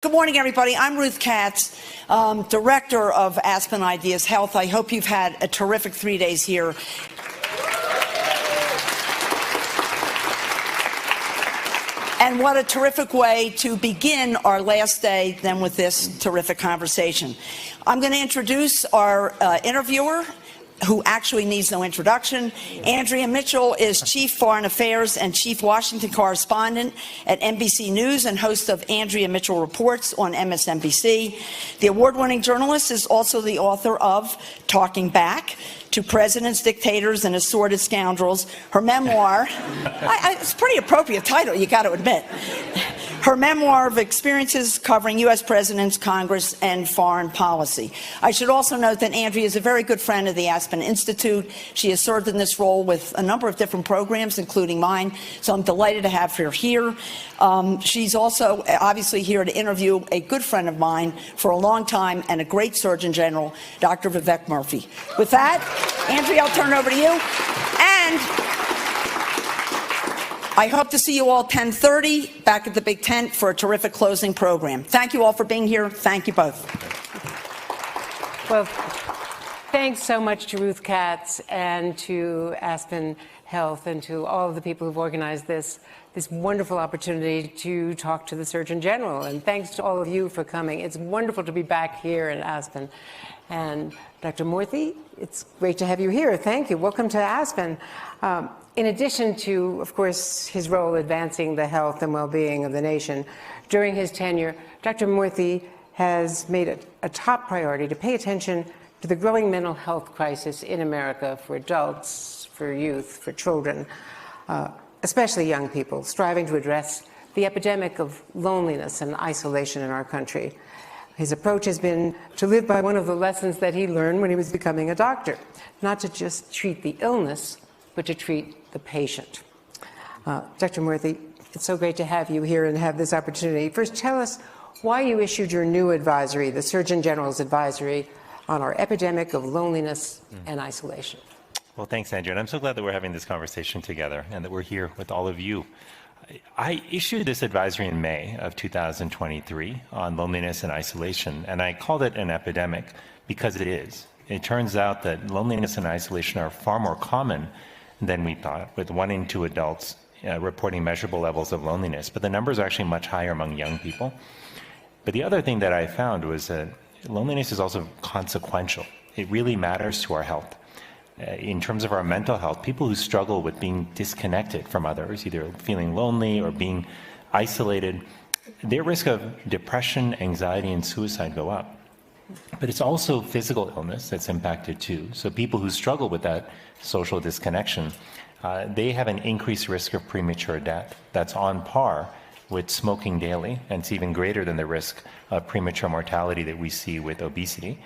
Good morning, everybody. I'm Ruth Katz, Director of Aspen Ideas Health. I hope you've had a terrific 3 days here. And what a terrific way to begin our last day then with this terrific conversation. I'm going to introduce our interviewer, who actually needs no introduction. Andrea Mitchell is Chief Foreign Affairs and Chief Washington Correspondent at NBC News and host of Andrea Mitchell Reports on MSNBC. The award-winning journalist is also the author of Talking Back to Presidents, Dictators, and Assorted Scoundrels. Her memoir, it's a pretty appropriate title, you got to admit. Her memoir of experiences covering U.S. presidents, Congress, and foreign policy. I should also note that Andrea is a very good friend of the Aspen Institute. She has served in this role with a number of different programs, including mine, so I'm delighted to have her here. She's also obviously here to interview a good friend of mine for a long time and a great Surgeon General, Dr. Vivek Murthy. With that, Andrea, I'll turn it over to you. And I hope to see you all 10:30 back at the Big Tent for a terrific closing program. Thank you all for being here. Thank you both. Well, thanks so much to Ruth Katz and to Aspen Health and to all of the people who've organized this wonderful opportunity to talk to the Surgeon General. And thanks to all of you for coming. It's wonderful to be back here in Aspen. And Dr. Murthy, it's great to have you here. Thank you. Welcome to Aspen. In addition to, of course, his role advancing the health and well-being of the nation, during his tenure, Dr. Murthy has made it a top priority to pay attention to the growing mental health crisis in America for adults, for youth, for children, especially young people, striving to address the epidemic of loneliness and isolation in our country. His approach has been to live by one of the lessons that he learned when he was becoming a doctor, not to just treat the illness, but to treat the patient. Dr. Murthy, it's so great to have you here and have this opportunity. First, tell us why you issued your new advisory, the Surgeon General's advisory, on our epidemic of loneliness and isolation. Well, thanks, Andrea. And I'm so glad that we're having this conversation together and that we're here with all of you. I issued this advisory in May of 2023 on loneliness and isolation, and I called it an epidemic because it is. It turns out that loneliness and isolation are far more common than we thought, with 1 in 2 adults reporting measurable levels of loneliness. But the numbers are actually much higher among young people. But the other thing that I found was that loneliness is also consequential. It really matters to our health. In terms of our mental health, people who struggle with being disconnected from others, either feeling lonely or being isolated, their risk of depression, anxiety, and suicide go up. But it's also physical illness that's impacted too. So people who struggle with that social disconnection, they have an increased risk of premature death that's on par with smoking daily, and it's even greater than the risk of premature mortality that we see with obesity.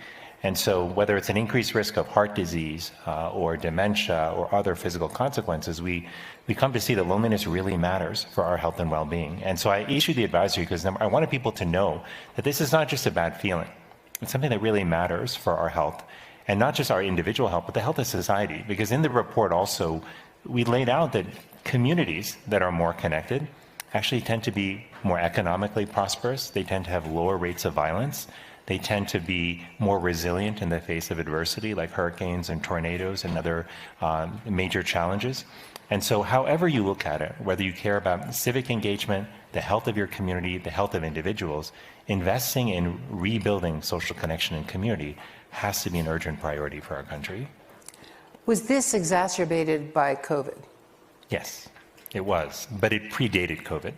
And so whether it's an increased risk of heart disease or dementia or other physical consequences, we come to see that loneliness really matters for our health and well-being. And so I issued the advisory because I wanted people to know that this is not just a bad feeling. It's something that really matters for our health, and not just our individual health, but the health of society. Because in the report also, we laid out that communities that are more connected actually tend to be more economically prosperous. They tend to have lower rates of violence. They tend to be more resilient in the face of adversity, like hurricanes and tornadoes and other major challenges. And so however you look at it, whether you care about civic engagement, the health of your community, the health of individuals, investing in rebuilding social connection and community has to be an urgent priority for our country. Was this exacerbated by COVID? Yes, it was, but it predated COVID.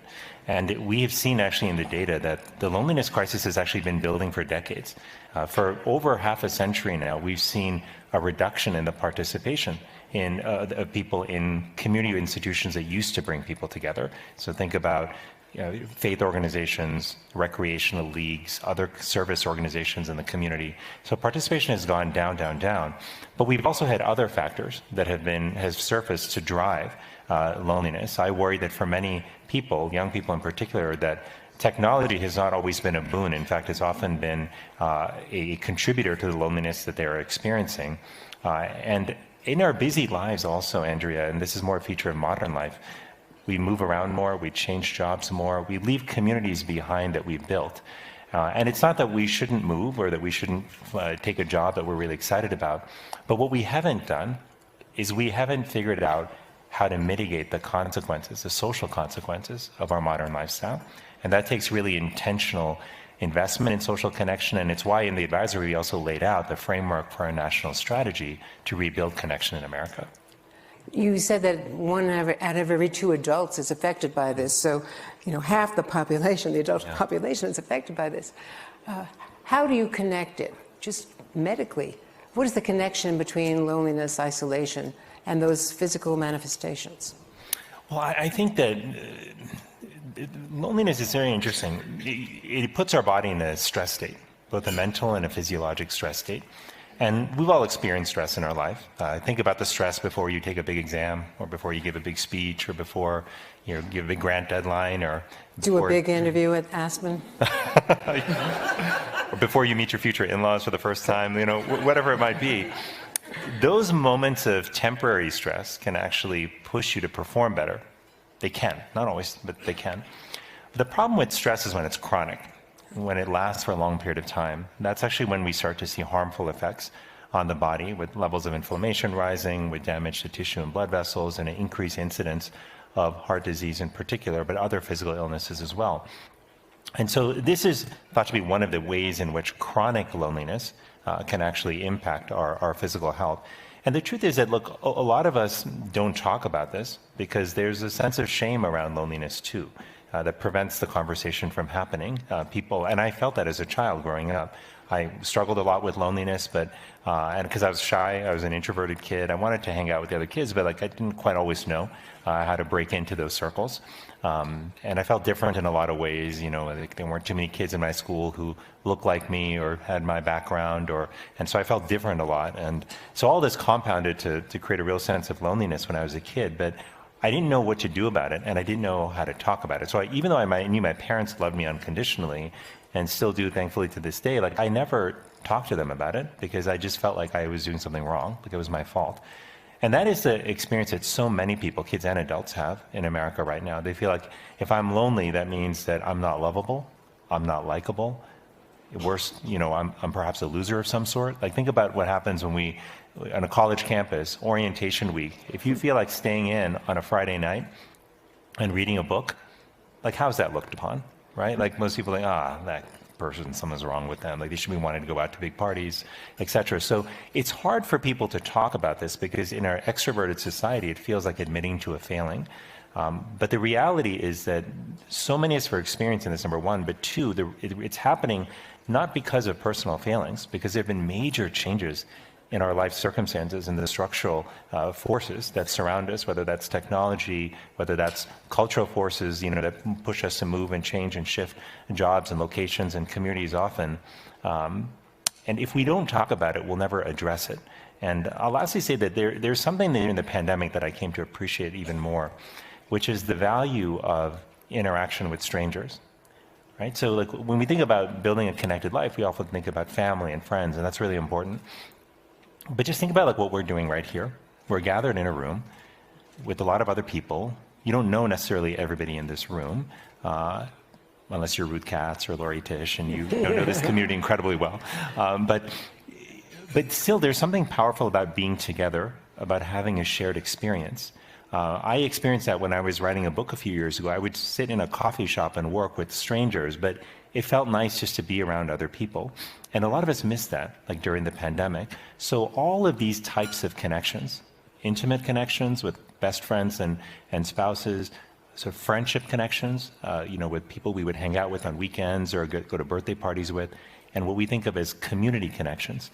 And we have seen actually in the data that the loneliness crisis has actually been building for decades. For over half a century now, we've seen a reduction in the participation of people in community institutions that used to bring people together. So think about faith organizations, recreational leagues, other service organizations in the community. So participation has gone down, down, down. But we've also had other factors that have surfaced to drive loneliness. I worry that for many people, young people in particular, that technology has not always been a boon. In fact, it's often been a contributor to the loneliness that they're experiencing. And in our busy lives also, Andrea, and this is more a feature of modern life, We move around more, we change jobs more, we leave communities behind that we've built. And it's not that we shouldn't move or that we shouldn't take a job that we're really excited about, but what we haven't done is we haven't figured out how to mitigate the consequences, the social consequences of our modern lifestyle. And that takes really intentional investment in social connection, and it's why in the advisory we also laid out the framework for our national strategy to rebuild connection in America. You said that one out of every 2 adults is affected by this. So, half the population, the adult population, is affected by this. How do you connect it, just medically? What is the connection between loneliness, isolation, and those physical manifestations? Well, I think that loneliness is very interesting. It puts our body in a stress state, both a mental and a physiologic stress state. And we've all experienced stress in our life. Think about the stress before you take a big exam, or before you give a big speech, or before you give a big grant deadline, or do a big interview at Aspen, or before you meet your future in-laws for the first time. Whatever it might be. Those moments of temporary stress can actually push you to perform better. They can, not always, but they can. The problem with stress is when it's chronic. When it lasts for a long period of time, that's actually when we start to see harmful effects on the body, with levels of inflammation rising, with damage to tissue and blood vessels, and an increased incidence of heart disease in particular, but other physical illnesses as well. And so this is thought to be one of the ways in which chronic loneliness can actually impact our physical health. And the truth is that, look, a lot of us don't talk about this because there's a sense of shame around loneliness too. That prevents the conversation from happening. People, and I felt that as a child growing up. I struggled a lot with loneliness, and because I was shy, I was an introverted kid. I wanted to hang out with the other kids, but I didn't quite always know how to break into those circles. And I felt different in a lot of ways. There weren't too many kids in my school who looked like me or had my background, and so I felt different a lot. And so all this compounded to create a real sense of loneliness when I was a kid. But I didn't know what to do about it, and I didn't know how to talk about it. So even though I knew my parents loved me unconditionally, and still do, thankfully, to this day, I never talked to them about it because I just felt like I was doing something wrong, like it was my fault. And that is the experience that so many people, kids and adults, have in America right now. They feel like if I'm lonely, that means that I'm not lovable, I'm not likable. Worse, I'm perhaps a loser of some sort. Think about what happens when on a college campus, orientation week, if you feel like staying in on a Friday night and reading a book, how's that looked upon, right? Most people think, that person, something's wrong with them. They should be wanting to go out to big parties, etc. So it's hard for people to talk about this because in our extroverted society, it feels like admitting to a failing. But the reality is that so many of us are experiencing this, number one, but two, it's happening not because of personal failings, because there have been major changes in our life circumstances and the structural forces that surround us, whether that's technology, whether that's cultural forces, that push us to move and change and shift jobs and locations and communities often. And if we don't talk about it, we'll never address it. And I'll lastly say that there's something in the pandemic that I came to appreciate even more, which is the value of interaction with strangers. Right? So when we think about building a connected life, we often think about family and friends, and that's really important. But just think about what we're doing right here. We're gathered in a room with a lot of other people. You don't know necessarily everybody in this room, unless you're Ruth Katz or Lori Tisch, and you know this community incredibly well. But still, there's something powerful about being together, about having a shared experience. I experienced that when I was writing a book a few years ago. I would sit in a coffee shop and work with strangers, but it felt nice just to be around other people. And a lot of us missed that, during the pandemic. So all of these types of connections, intimate connections with best friends and spouses, so friendship connections, with people we would hang out with on weekends or go to birthday parties with, and what we think of as community connections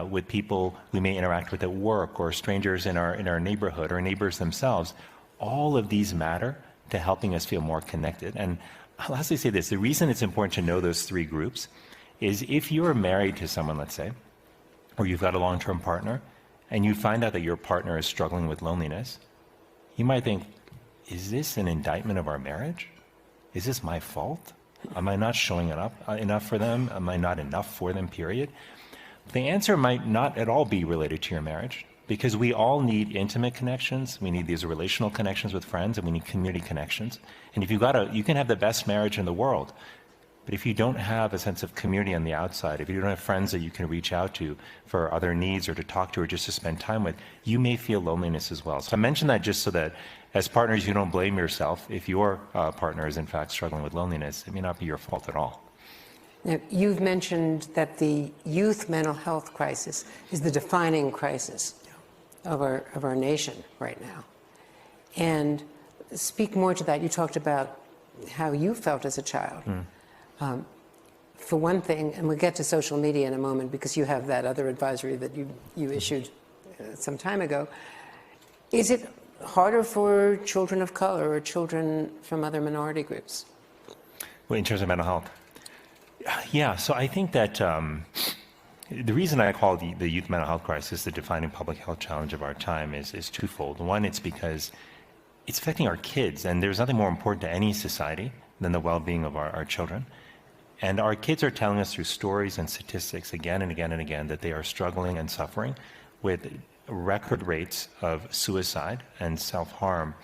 with people we may interact with at work or strangers in our neighborhood or neighbors themselves. All of these matter to helping us feel more connected. And I'll lastly say this, the reason it's important to know those three groups is if you're married to someone, let's say, or you've got a long-term partner, and you find out that your partner is struggling with loneliness, you might think, is this an indictment of our marriage? Is this my fault? Am I not showing up enough for them? Am I not enough for them, period? The answer might not at all be related to your marriage. because we all need intimate connections. We need these relational connections with friends, and we need community connections. And if you can have the best marriage in the world, but if you don't have a sense of community on the outside, if you don't have friends that you can reach out to for other needs or to talk to or just to spend time with, you may feel loneliness as well. So I mention that just so that as partners, you don't blame yourself. If your partner is in fact struggling with loneliness, it may not be your fault at all. Now, you've mentioned that the youth mental health crisis is the defining crisis of our nation right now. And speak more to that. You talked about how you felt as a child. For one thing, and we'll get to social media in a moment because you have that other advisory that you issued some time ago. Is it harder for children of color or children from other minority groups? Well, in terms of mental health? Yeah, so I think that the reason I call the youth mental health crisis the defining public health challenge of our time is twofold. One, it's because it's affecting our kids, and there's nothing more important to any society than the well-being of our children. And our kids are telling us through stories and statistics again and again and again that they are struggling and suffering with record rates of suicide and self-harm.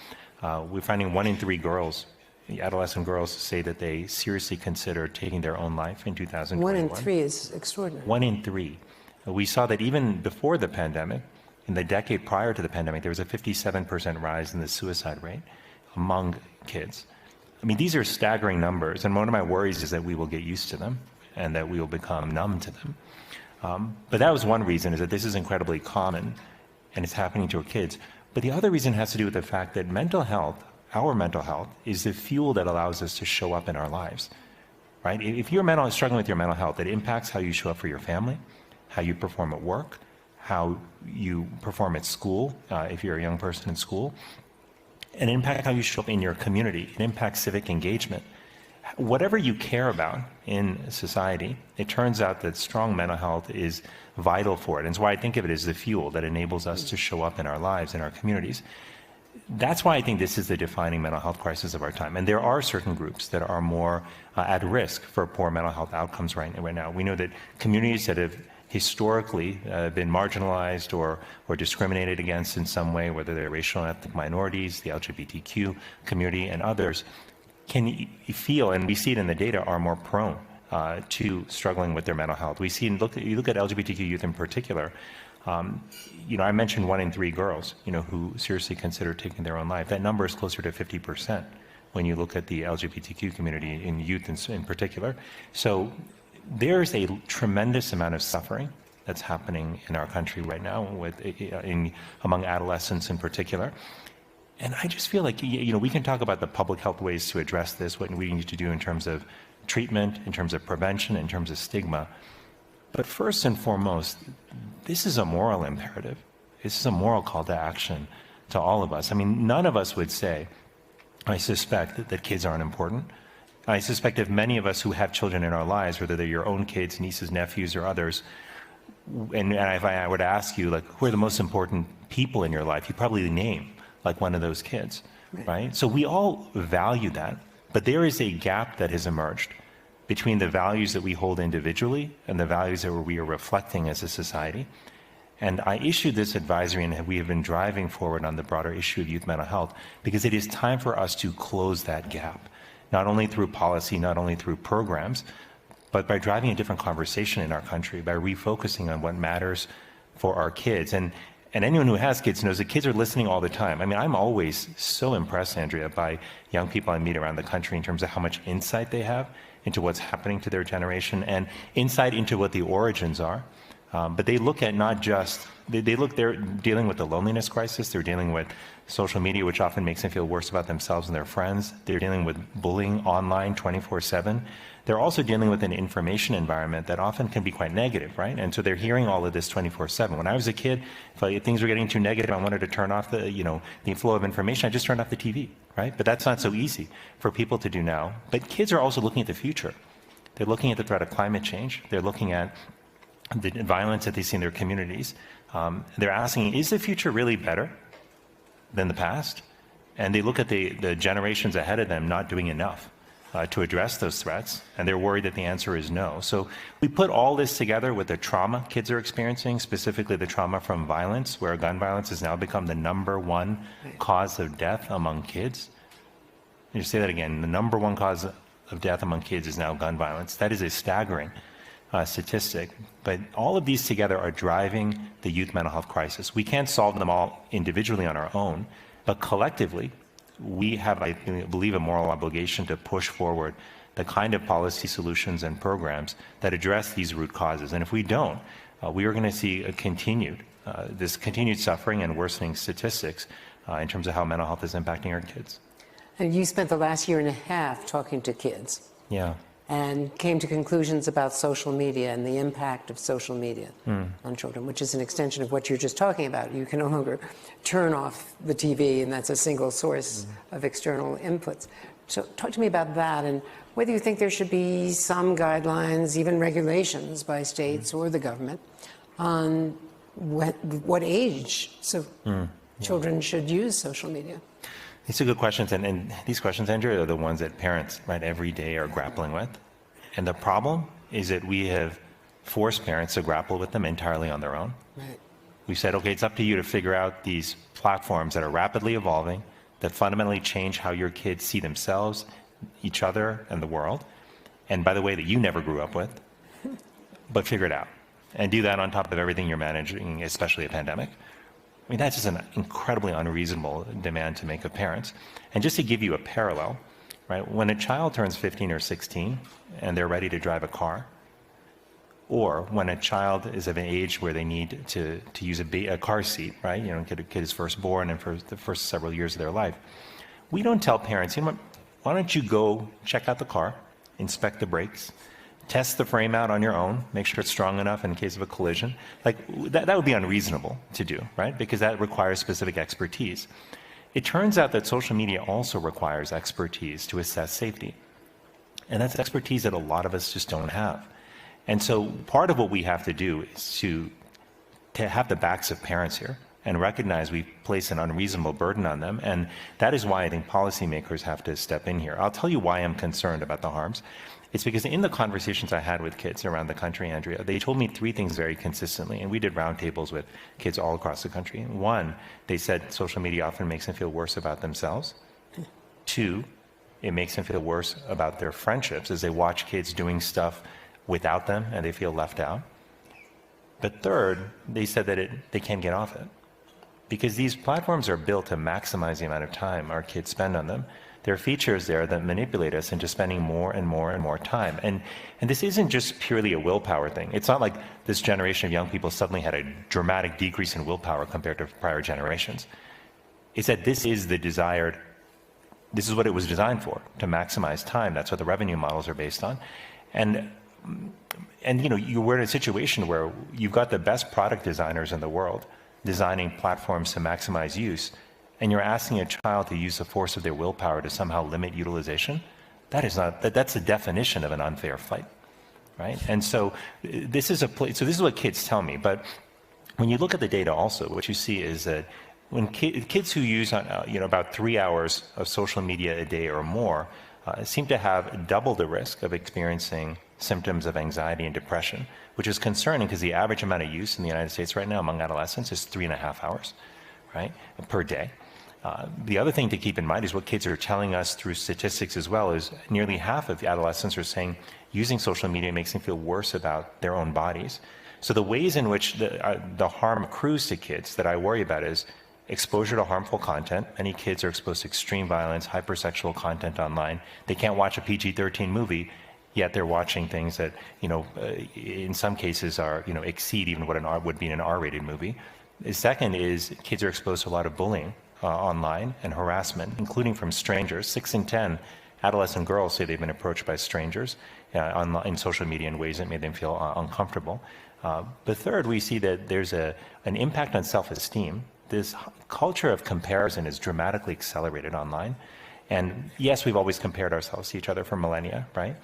We're finding 1 in 3 girls, adolescent girls, say that they seriously consider taking their own life in 2021. 1 in 3 is extraordinary. 1 in 3. We saw that even before the pandemic, in the decade prior to the pandemic, there was a 57% rise in the suicide rate among kids. I mean, these are staggering numbers, and one of my worries is that we will get used to them and that we will become numb to them. But that was one reason, is that this is incredibly common and it's happening to our kids. But the other reason has to do with the fact that mental health, our mental health, is the fuel that allows us to show up in our lives, right? If you're struggling with your mental health, it impacts how you show up for your family, how you perform at work, how you perform at school, if you're a young person in school, and it impacts how you show up in your community. It impacts civic engagement. Whatever you care about in society, it turns out that strong mental health is vital for it. And it's why I think of it as the fuel that enables us to show up in our lives, in our communities. That's why I think this is the defining mental health crisis of our time. And there are certain groups that are more at risk for poor mental health outcomes right now. We know that communities that have historically been marginalized or discriminated against in some way, whether they're racial and ethnic minorities, the LGBTQ community, and others, can feel, and we see it in the data, are more prone to struggling with their mental health. We see, you look at LGBTQ youth in particular. I mentioned 1 in 3 girls, who seriously consider taking their own life. That number is closer to 50% when you look at the LGBTQ community in youth in particular. So there's a tremendous amount of suffering that's happening in our country right now among adolescents in particular. And I just feel like, we can talk about the public health ways to address this, what we need to do in terms of treatment, in terms of prevention, in terms of stigma. But first and foremost, this is a moral imperative. This is a moral call to action to all of us. I mean, none of us would say, I suspect that kids aren't important. I suspect if many of us who have children in our lives, whether they're your own kids, nieces, nephews, or others, and if I were to ask you, who are the most important people in your life, you probably name one of those kids, right? So we all value that, but there is a gap that has emerged between the values that we hold individually and the values that we are reflecting as a society. And I issued this advisory, and we have been driving forward on the broader issue of youth mental health, because it is time for us to close that gap, not only through policy, not only through programs, but by driving a different conversation in our country, by refocusing on what matters for our kids. And anyone who has kids knows that kids are listening all the time. I mean, I'm always so impressed, Andrea, by young people I meet around the country in terms of how much insight they have into what's happening to their generation and insight into what the origins are. But they look at not just, they're dealing with the loneliness crisis, they're dealing with social media, which often makes them feel worse about themselves and their friends. They're dealing with bullying online 24/7. They're also dealing with an information environment that often can be quite negative, right? And so they're hearing all of this 24/7. When I was a kid, if things were getting too negative, I wanted to turn off the flow of information. I just turned off the TV, right? But that's not so easy for people to do now. But kids are also looking at the future. They're looking at the threat of climate change. They're looking at the violence that they see in their communities. They're asking, is the future really better than the past? And they look at the generations ahead of them not doing enough to address those threats, and they're worried that the answer is no. So we put all this together with the trauma kids are experiencing, specifically the trauma from violence, where gun violence has now become the #1 cause of death among kids. You say that again, the #1 cause of death among kids is now gun violence. That is a staggering statistic. But all of these together are driving the youth mental health crisis. We can't solve them all individually on our own, but collectively, we have, I believe, a moral obligation to push forward the kind of policy solutions and programs that address these root causes. And if we don't, we are going to see this continued suffering and worsening statistics in terms of how mental health is impacting our kids. And you spent the last year and a half talking to kids. Yeah. And came to conclusions about social media and the impact of social media on children, which is an extension of what you're just talking about. You can no longer turn off the TV, and that's a single source of external inputs. So talk to me about that, and whether you think there should be some guidelines, even regulations by states or the government on what age children should use social media. These are good questions, and these questions, Andrea, are the ones that parents, right, every day are grappling with. And the problem is that we have forced parents to grapple with them entirely on their own. Right. We said, okay, it's up to you to figure out these platforms that are rapidly evolving, that fundamentally change how your kids see themselves, each other, and the world. And by the way, that you never grew up with, but figure it out. And do that on top of everything you're managing, especially a pandemic. I mean, that's just an incredibly unreasonable demand to make of parents. And just to give you a parallel, right, when a child turns 15 or 16 and they're ready to drive a car, or when a child is of an age where they need to use a car seat, right, kid is first born and for the first several years of their life, we don't tell parents, you know what, why don't you go check out the car, inspect the brakes, test the frame out on your own, make sure it's strong enough in case of a collision. Like, that would be unreasonable to do, right? Because that requires specific expertise. It turns out that social media also requires expertise to assess safety. And that's expertise that a lot of us just don't have. And so part of what we have to do is to have the backs of parents here and recognize we place an unreasonable burden on them. And that is why I think policymakers have to step in here. I'll tell you why I'm concerned about the harms. It's because in the conversations I had with kids around the country, Andrea, they told me three things very consistently, and we did roundtables with kids all across the country. One, they said social media often makes them feel worse about themselves. Two, it makes them feel worse about their friendships as they watch kids doing stuff without them and they feel left out. But third, they said that they can't get off it because these platforms are built to maximize the amount of time our kids spend on them. There are features there that manipulate us into spending more and more and more time. And this isn't just purely a willpower thing. It's not like this generation of young people suddenly had a dramatic decrease in willpower compared to prior generations. It's that this is what it was designed for, to maximize time. That's what the revenue models are based on. And we're in a situation where you've got the best product designers in the world designing platforms to maximize use, and you're asking a child to use the force of their willpower to somehow limit utilization. That's the definition of an unfair fight, right? And so this is what kids tell me. But when you look at the data also, what you see is that when kids who use about 3 hours of social media a day or more seem to have double the risk of experiencing symptoms of anxiety and depression, which is concerning because the average amount of use in the United States right now among adolescents is 3.5 hours, right, per day. The other thing to keep in mind is what kids are telling us through statistics as well is nearly half of the adolescents are saying using social media makes them feel worse about their own bodies. So the ways in which the harm accrues to kids that I worry about is exposure to harmful content. Many kids are exposed to extreme violence, hypersexual content online. They can't watch a PG-13 movie, yet they're watching things that, in some cases are, exceed even what would be in an R-rated movie. The second is kids are exposed to a lot of bullying online and harassment, including from strangers. 6 in 10 adolescent girls say they've been approached by strangers in social media in ways that made them feel uncomfortable. But third, we see that there's an impact on self-esteem. This culture of comparison is dramatically accelerated online. And yes, we've always compared ourselves to each other for millennia, right?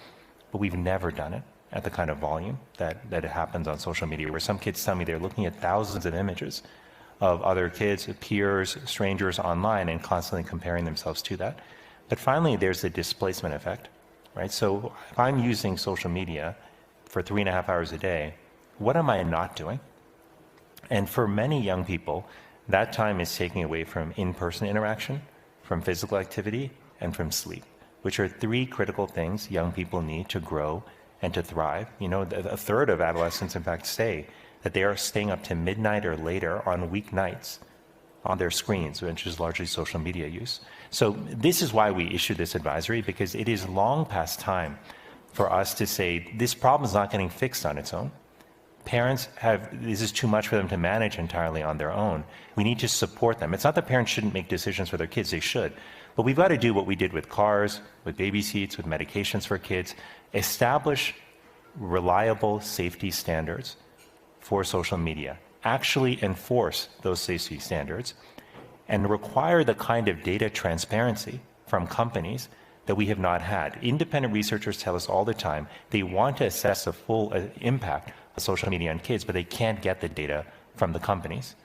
But we've never done it at the kind of volume that happens on social media, where some kids tell me they're looking at thousands of images of other kids, peers, strangers online and constantly comparing themselves to that. But finally, there's the displacement effect, right? So if I'm using social media for 3.5 hours a day, what am I not doing? And for many young people, that time is taking away from in-person interaction, from physical activity, and from sleep, which are 3 critical things young people need to grow and to thrive. You know, a third of adolescents, in fact, say that they are staying up to midnight or later on weeknights on their screens, which is largely social media use. So this is why we issued this advisory, because it is long past time for us to say this problem is not getting fixed on its own. Parents this is too much for them to manage entirely on their own. We need to support them. It's not that parents shouldn't make decisions for their kids, they should. But we've got to do what we did with cars, with baby seats, with medications for kids, establish reliable safety standards for social media, actually enforce those safety standards, and require the kind of data transparency from companies that we have not had. Independent researchers tell us all the time they want to assess the full impact of social media on kids, but they can't get the data from the companies.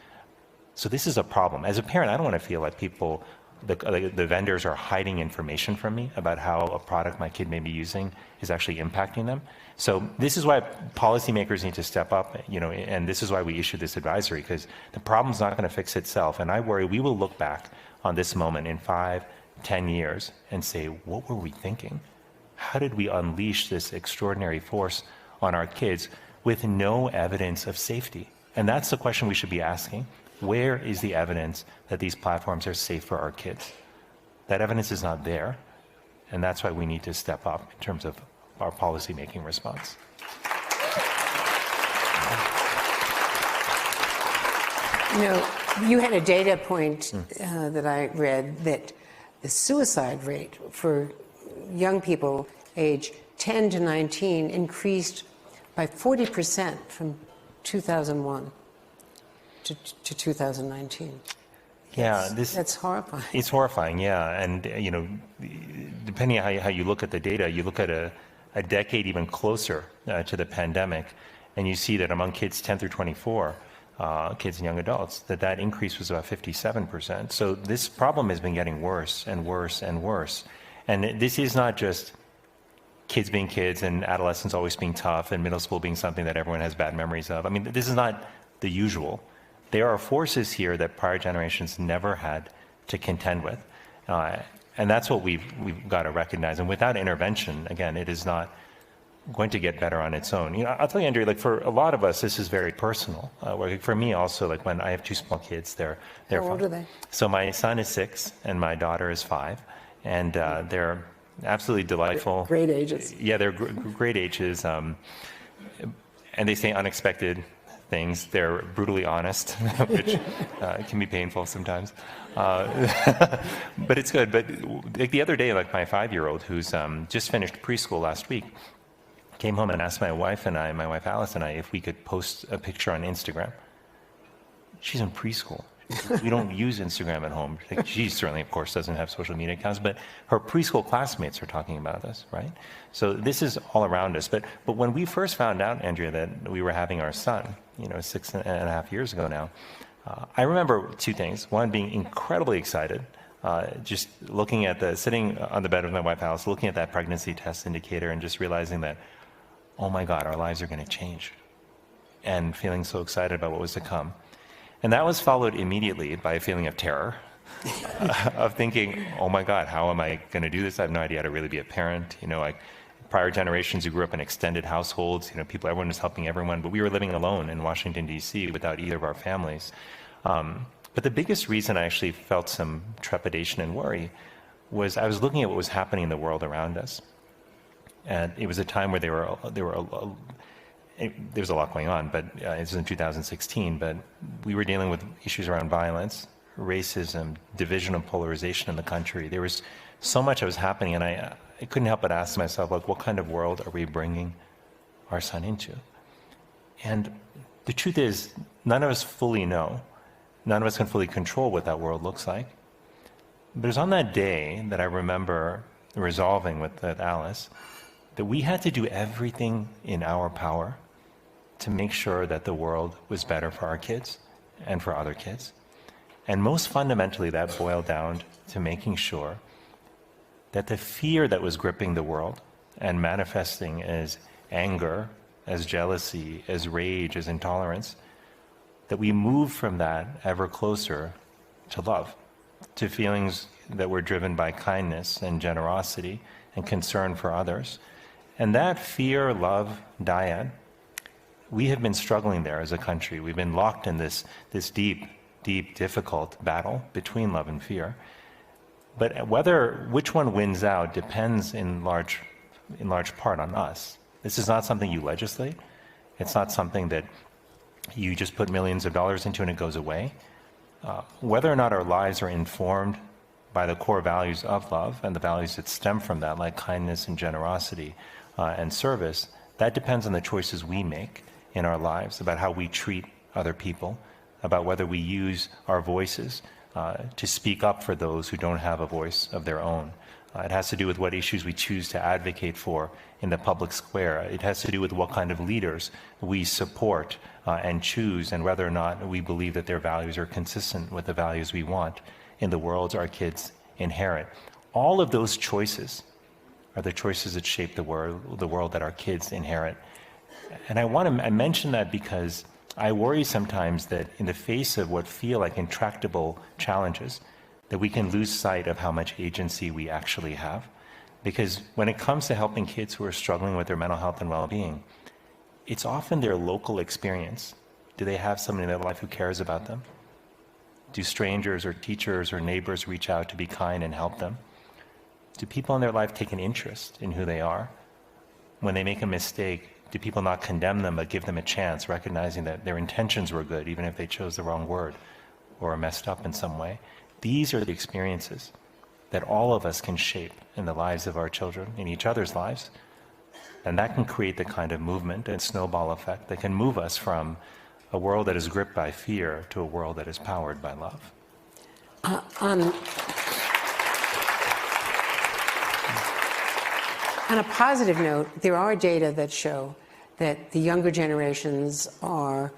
So this is a problem. As a parent, I don't want to feel like the vendors are hiding information from me about how a product my kid may be using is actually impacting them. So this is why policymakers need to step up, you know, and this is why we issued this advisory, because the problem's not going to fix itself. And I worry we will look back on this moment in 5, 10 years and say, what were we thinking? How did we unleash this extraordinary force on our kids with no evidence of safety? And that's the question we should be asking. Where is the evidence that these platforms are safe for our kids? That evidence is not there, and that's why we need to step up in terms of our policy-making response. You know, you had a data point that I read that the suicide rate for young people age 10 to 19 increased by 40% from 2001 to 2019. Yeah, that's horrifying. It's horrifying, yeah. And, you know, depending on how you look at the data, you look at a decade even closer to the pandemic, and you see that among kids 10 through 24, kids and young adults, that increase was about 57%. So this problem has been getting worse and worse and worse. And this is not just kids being kids and adolescents always being tough and middle school being something that everyone has bad memories of. I mean, this is not the usual. There are forces here that prior generations never had to contend with. And that's what we've got to recognize. And without intervention, again, it is not going to get better on its own. You know, I'll tell you, Andrea, like for a lot of us, this is very personal. For me also, like when I have 2 small kids, they're How old are they? So my son is 6 and my daughter is 5. And they're absolutely delightful. Great ages. Yeah, they're great ages. And they say unexpected things. They're brutally honest, which can be painful sometimes. But it's good. But like the other day, like my 5-year-old who's just finished preschool last week, came home and asked my wife Alice and I, if we could post a picture on Instagram. She's in preschool. We don't use Instagram at home. Like, she certainly, of course, doesn't have social media accounts, but her preschool classmates are talking about this, right? So this is all around us. But when we first found out, Andrea, that we were having our son, you know, 6.5 years ago now, I remember 2 things. One, being incredibly excited, just looking at sitting on the bed with my wife Alice, looking at that pregnancy test indicator and just realizing that, oh my God, our lives are going to change, and feeling so excited about what was to come. And that was followed immediately by a feeling of terror, of thinking, oh my God, how am I going to do this? I have no idea how to really be a parent. You know, like prior generations who grew up in extended households, you know, everyone was helping everyone, but we were living alone in Washington, D.C. without either of our families. But the biggest reason I actually felt some trepidation and worry was I was looking at what was happening in the world around us. And it was a time where there was a lot going on, but it was in 2016, but we were dealing with issues around violence, racism, division and polarization in the country. There was so much that was happening, and I couldn't help but ask myself, like, what kind of world are we bringing our son into? And the truth is, none of us fully know. None of us can fully control what that world looks like. But it was on that day that I remember resolving with Alice that we had to do everything in our power to make sure that the world was better for our kids and for other kids. And most fundamentally, that boiled down to making sure that the fear that was gripping the world and manifesting as anger, as jealousy, as rage, as intolerance, that we move from that ever closer to love, to feelings that were driven by kindness and generosity and concern for others. And that fear, love dyad, we have been struggling there as a country. We've been locked in this deep, difficult battle between love and fear. But which one wins out depends in large part on us. This is not something you legislate. It's not something that you just put millions of dollars into and it goes away. Whether or not our lives are informed by the core values of love and the values that stem from that, like kindness and generosity and service, that depends on the choices we make in our lives about how we treat other people, about whether we use our voices to speak up for those who don't have a voice of their own. It has to do with what issues we choose to advocate for in the public square. It has to do with what kind of leaders we support and choose, and whether or not we believe that their values are consistent with the values we want in the world our kids inherit. All of those choices are the choices that shape the world that our kids inherit. And I mention that because I worry sometimes that in the face of what feel like intractable challenges, that we can lose sight of how much agency we actually have. Because when it comes to helping kids who are struggling with their mental health and well-being, it's often their local experience. Do they have someone in their life who cares about them? Do strangers or teachers or neighbors reach out to be kind and help them? Do people in their life take an interest in who they are? When they make a mistake, do people not condemn them but give them a chance, recognizing that their intentions were good, even if they chose the wrong word or messed up in some way? These are the experiences that all of us can shape in the lives of our children, in each other's lives. And that can create the kind of movement and snowball effect that can move us from a world that is gripped by fear to a world that is powered by love. On a positive note, there are data that show that the younger generations are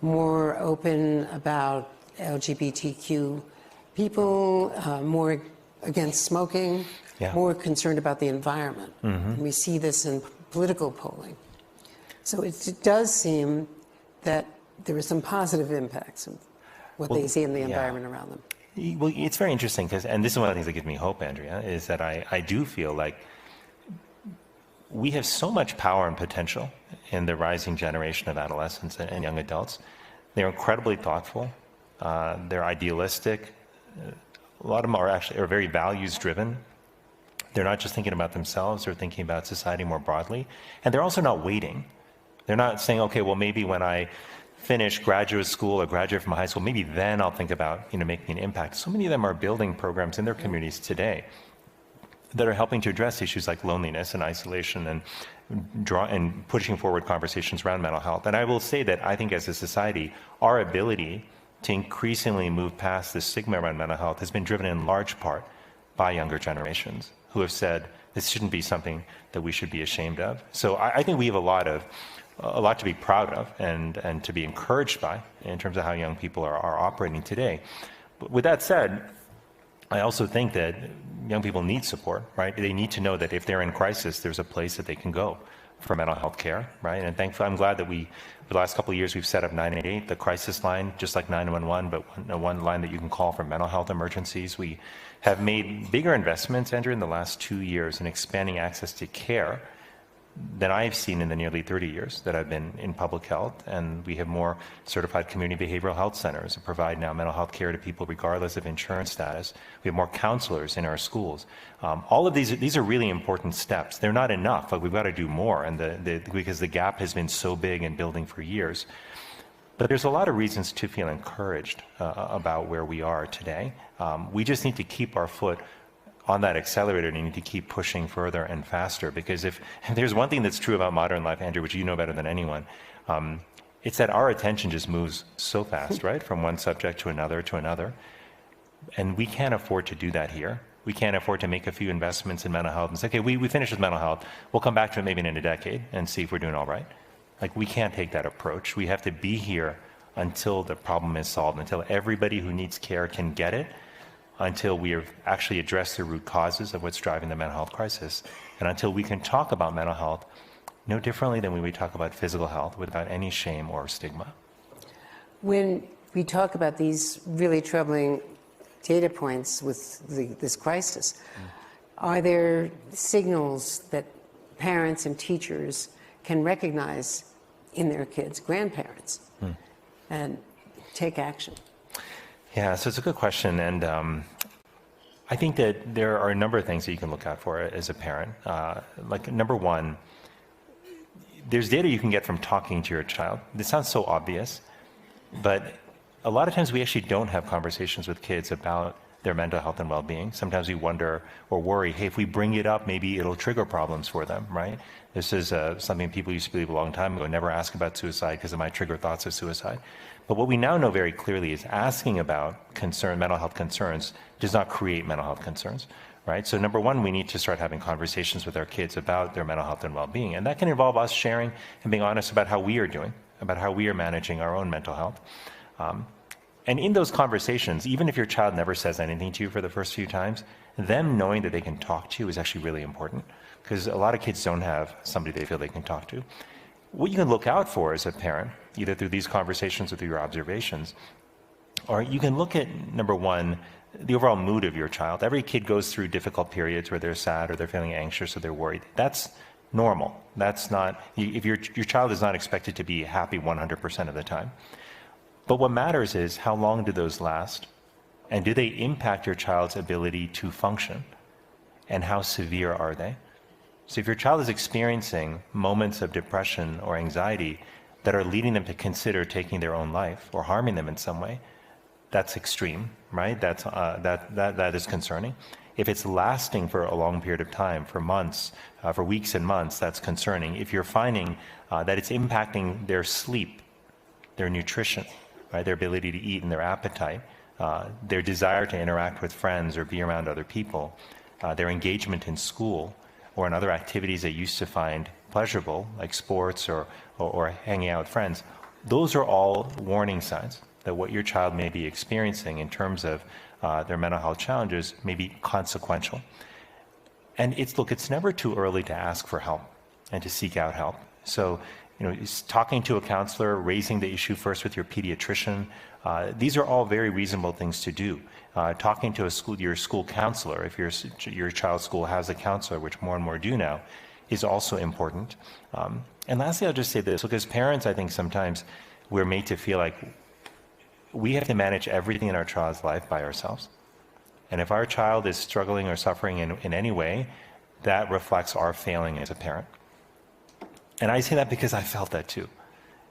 more open about LGBTQ people, more against smoking, more concerned about the environment. And we see this in political polling. So it does seem that there are some positive impacts of what they see in the environment around them. Well, it's very interesting, and this is one of the things that gives me hope, Andrea, is that I do feel like we have so much power and potential in the rising generation of adolescents and young adults. They're incredibly thoughtful. They're idealistic. A lot of them are very values-driven. They're not just thinking about themselves, they're thinking about society more broadly. And they're also not waiting. They're not saying, okay, well, maybe when I finish graduate school or graduate from high school, maybe then I'll think about making an impact. So many of them are building programs in their communities today that are helping to address issues like loneliness and isolation and pushing forward conversations around mental health. And I will say that I think as a society, our ability to increasingly move past the stigma around mental health has been driven in large part by younger generations who have said this shouldn't be something that we should be ashamed of. So I think we have a lot to be proud of and to be encouraged by in terms of how young people are operating today. But with that said, I also think that young people need support, right? They need to know that if they're in crisis, there's a place that they can go for mental health care, right? And thankfully, I'm glad that for the last couple of years, we've set up 988, the crisis line, just like 911, but one line that you can call for mental health emergencies. We have made bigger investments, Andrew, in the last 2 years in expanding access to care than I've seen in the nearly 30 years that I've been in public health. And we have more certified community behavioral health centers that provide now mental health care to people regardless of insurance status. We have more counselors in our schools. All of these are really important steps. They're not enough. Like, we've got to do more, and because the gap has been so big and building for years. But there's a lot of reasons to feel encouraged about where we are today. We just need to keep our foot on that accelerator, and you need to keep pushing further and faster. Because if there's one thing that's true about modern life, Andrew, which you know better than anyone, it's that our attention just moves so fast, right? From one subject to another. And we can't afford to do that here. We can't afford to make a few investments in mental health and say, okay, we finished with mental health. We'll come back to it maybe in a decade and see if we're doing all right. Like, we can't take that approach. We have to be here until the problem is solved, until everybody who needs care can get it. until we have actually addressed the root causes of what's driving the mental health crisis, and until we can talk about mental health no differently than when we talk about physical health, without any shame or stigma. When we talk about these really troubling data points with this crisis, are there signals that parents and teachers can recognize in their kids, grandparents, and take action? Yeah, so it's a good question, and I think that there are a number of things that you can look out for as a parent. Like, number one, there's data you can get from talking to your child. This sounds so obvious, but a lot of times we actually don't have conversations with kids about their mental health and well-being. Sometimes we wonder or worry, hey, if we bring it up, maybe it'll trigger problems for them, right? This is something people used to believe a long time ago: never ask about suicide because it might trigger thoughts of suicide. But what we now know very clearly is asking about mental health concerns does not create mental health concerns, right? So number one, we need to start having conversations with our kids about their mental health and well-being. And that can involve us sharing and being honest about how we are doing, about how we are managing our own mental health. And in those conversations, even if your child never says anything to you for the first few times, them knowing that they can talk to you is actually really important, because a lot of kids don't have somebody they feel they can talk to. What you can look out for as a parent, either through these conversations or through your observations, or you can look at, number one, the overall mood of your child. Every kid goes through difficult periods where they're sad or they're feeling anxious or they're worried. That's normal. That's not, if your child is not expected to be happy 100% of the time. But what matters is, how long do those last? And do they impact your child's ability to function? And how severe are they? So if your child is experiencing moments of depression or anxiety that are leading them to consider taking their own life or harming them in some way, that's extreme, right? That is concerning. If it's lasting for a long period of time, for months, for weeks and months, that's concerning. If you're finding that it's impacting their sleep, their nutrition, right, their ability to eat and their appetite, their desire to interact with friends or be around other people, their engagement in school or in other activities they used to find pleasurable, like sports or hanging out with friends, those are all warning signs that what your child may be experiencing in terms of their mental health challenges may be consequential. And it's never too early to ask for help and to seek out help. So, talking to a counselor, raising the issue first with your pediatrician, these are all very reasonable things to do. Talking to your school counselor, if your child's school has a counselor, which more and more do now, is also important. And lastly, I'll just say this, because parents, I think sometimes we're made to feel like we have to manage everything in our child's life by ourselves. And if our child is struggling or suffering in any way, that reflects our failing as a parent. And I say that because I felt that too.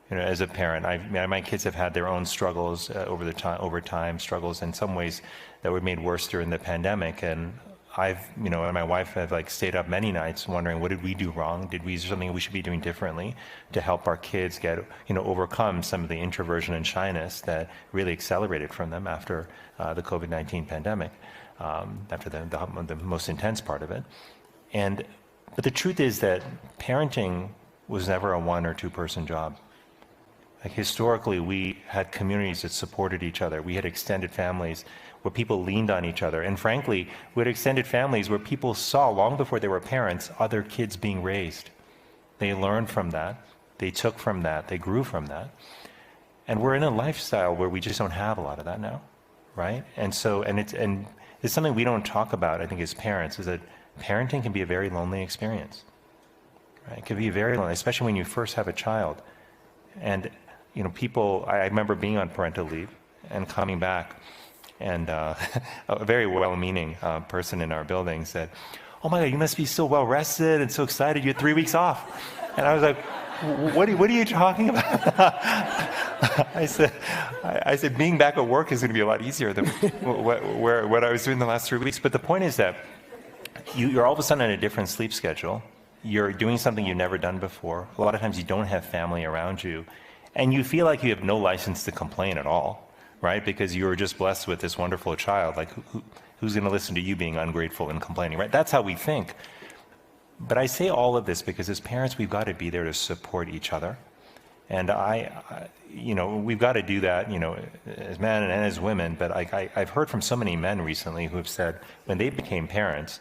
As a parent, my kids have had their own struggles over time, struggles in some ways that were made worse during the pandemic. And and my wife have stayed up many nights wondering, what did we do wrong? Is there something we should be doing differently to help our kids get, overcome some of the introversion and shyness that really accelerated from them after the COVID-19 pandemic, after the most intense part of it. But the truth is that parenting was never a one or two person job. Historically, we had communities that supported each other. We had extended families where people leaned on each other. And frankly, we had extended families where people saw, long before they were parents, other kids being raised. They learned from that. They took from that. They grew from that. And we're in a lifestyle where we just don't have a lot of that now, right? And it's something we don't talk about, I think, as parents, is that parenting can be a very lonely experience. Right? It can be very lonely, especially when you first have a child. And I remember being on parental leave and coming back, and a very well-meaning person in our building said, "Oh my God, you must be so well rested and so excited. You had 3 weeks off." And I was like, "What are you talking about?" I said, "Being back at work is going to be a lot easier than what I was doing the last 3 weeks." But the point is that you're all of a sudden on a different sleep schedule. You're doing something you've never done before. A lot of times you don't have family around you. And you feel like you have no license to complain at all, right? Because you were just blessed with this wonderful child. Who's going to listen to you being ungrateful and complaining, right? That's how we think. But I say all of this because as parents, we've got to be there to support each other. And we've got to do that, as men and as women. But I've heard from so many men recently who have said when they became parents,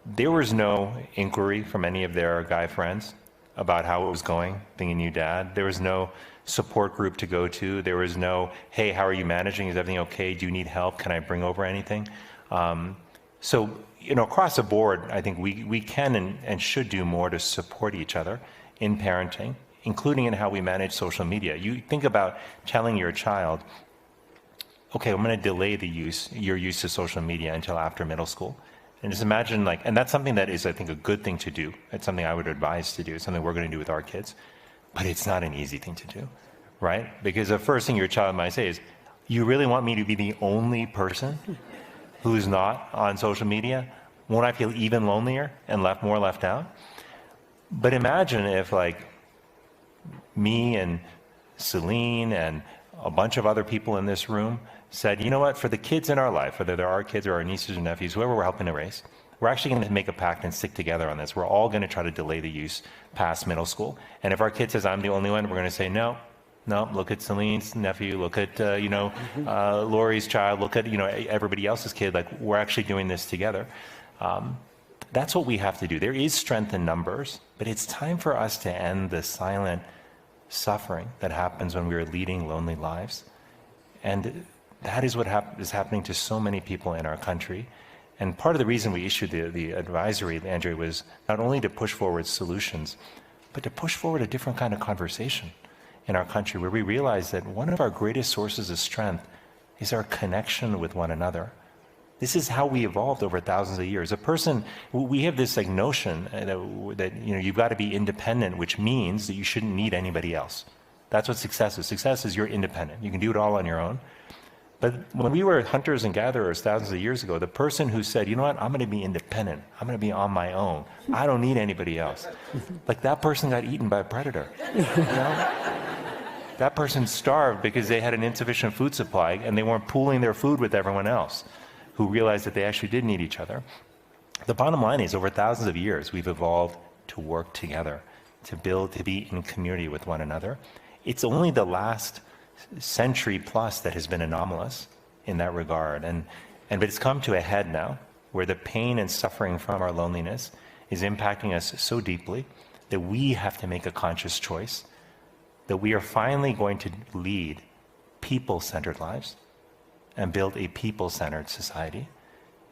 there was no inquiry from any of their guy friends about how it was going, being a new dad. There was no support group to go to. There was no, hey, how are you managing? Is everything okay? Do you need help? Can I bring over anything? So, across the board, I think we can and should do more to support each other in parenting, including in how we manage social media. You think about telling your child, okay, I'm going to delay your use of social media until after middle school. And just imagine and that's something that is, I think, a good thing to do. It's something I would advise to do. It's something we're going to do with our kids. But it's not an easy thing to do, right? Because the first thing your child might say is, you really want me to be the only person who's not on social media? Won't I feel even lonelier and more left out? But imagine if me and Celine and a bunch of other people in this room said, you know what, for the kids in our life, whether they're our kids or our nieces or nephews, whoever we're helping to raise, we're actually going to make a pact and stick together on this. We're all going to try to delay the use past middle school. And if our kid says, I'm the only one, we're going to say, no, look at Celine's nephew, look at, Lori's child, look at, everybody else's kid. We're actually doing this together. That's what we have to do. There is strength in numbers, but it's time for us to end the silent suffering that happens when we are leading lonely lives. And that is what is happening to so many people in our country. And part of the reason we issued the advisory, Andrea, was not only to push forward solutions, but to push forward a different kind of conversation in our country, where we realize that one of our greatest sources of strength is our connection with one another. This is how we evolved over thousands of years. We have this notion that you've got to be independent, which means that you shouldn't need anybody else. That's what success is. Success is you're independent. You can do it all on your own. But when we were hunters and gatherers thousands of years ago, the person who said, you know what, I'm going to be independent. I'm going to be on my own. I don't need anybody else. That person got eaten by a predator. That person starved because they had an insufficient food supply and they weren't pooling their food with everyone else, who realized that they actually did need each other. The bottom line is, over thousands of years, we've evolved to work together, to be in community with one another. It's only the last century plus that has been anomalous in that regard. But it's come to a head now, where the pain and suffering from our loneliness is impacting us so deeply that we have to make a conscious choice, that we are finally going to lead people-centered lives and build a people-centered society.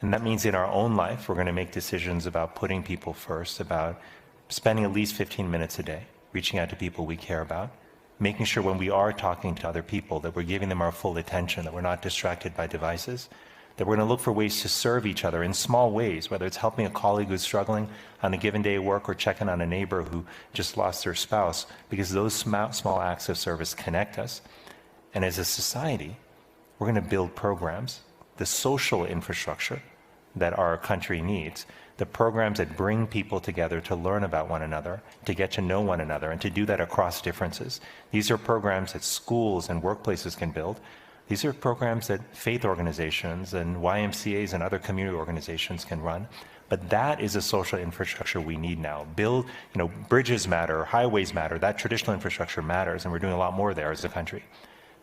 And that means in our own life, we're going to make decisions about putting people first, about spending at least 15 minutes a day, reaching out to people we care about, making sure when we are talking to other people that we're giving them our full attention, that we're not distracted by devices, that we're going to look for ways to serve each other in small ways, whether it's helping a colleague who's struggling on a given day at work or checking on a neighbor who just lost their spouse, because those small acts of service connect us. And as a society, we're going to build programs, the social infrastructure that our country needs, the programs that bring people together to learn about one another, to get to know one another, and to do that across differences. These are programs that schools and workplaces can build. These are programs that faith organizations and YMCAs and other community organizations can run. But that is a social infrastructure we need now. Bridges matter, highways matter, that traditional infrastructure matters, and we're doing a lot more there as a country.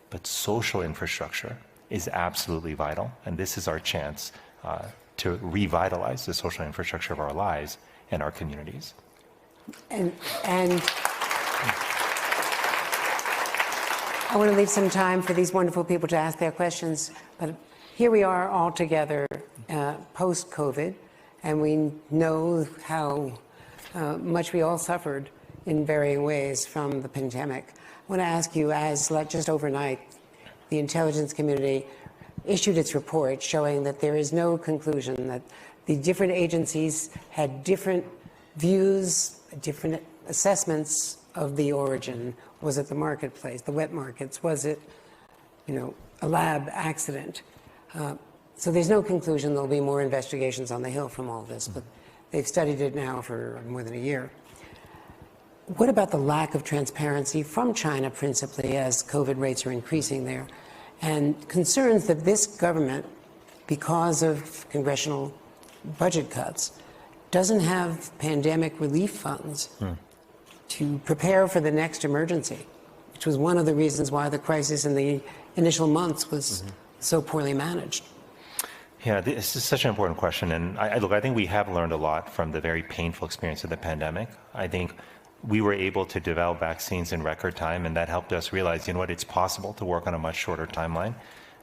But social infrastructure is absolutely vital, and this is our chance to revitalize the social infrastructure of our lives and our communities. And I want to leave some time for these wonderful people to ask their questions, but here we are all together post-COVID, and we know how much we all suffered in varying ways from the pandemic. I want to ask you, as just overnight, the intelligence community issued its report showing that there is no conclusion, that the different agencies had different views, different assessments of the origin. Was it the marketplace, the wet markets? Was it, a lab accident? So there's no conclusion. There'll be more investigations on the Hill from all this, but they've studied it now for more than a year. What about the lack of transparency from China, principally, as COVID rates are increasing there, and concerns that this government, because of congressional budget cuts, doesn't have pandemic relief funds to prepare for the next emergency, which was one of the reasons why the crisis in the initial months was so poorly managed? Yeah, this is such an important question. And I think we have learned a lot from the very painful experience of the pandemic. I think we were able to develop vaccines in record time, and that helped us realize, you know what, it's possible to work on a much shorter timeline.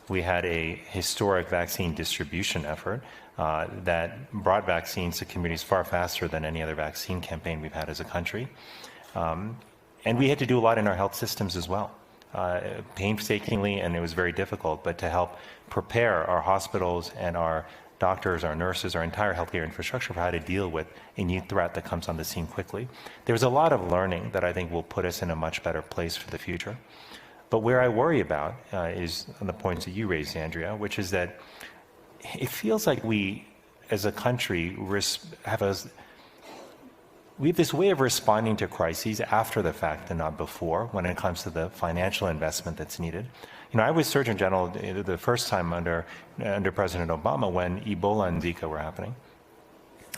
We had a historic vaccine distribution effort that brought vaccines to communities far faster than any other vaccine campaign we've had as a country. And we had to do a lot in our health systems as well, painstakingly, and it was very difficult, but to help prepare our hospitals and our doctors, our nurses, our entire healthcare infrastructure for how to deal with a new threat that comes on the scene quickly. There's a lot of learning that I think will put us in a much better place for the future. But where I worry about is on the points that you raised, Andrea, which is that it feels like we, as a country, we have this way of responding to crises after the fact and not before when it comes to the financial investment that's needed. You know, I was Surgeon General the first time under President Obama when Ebola and Zika were happening.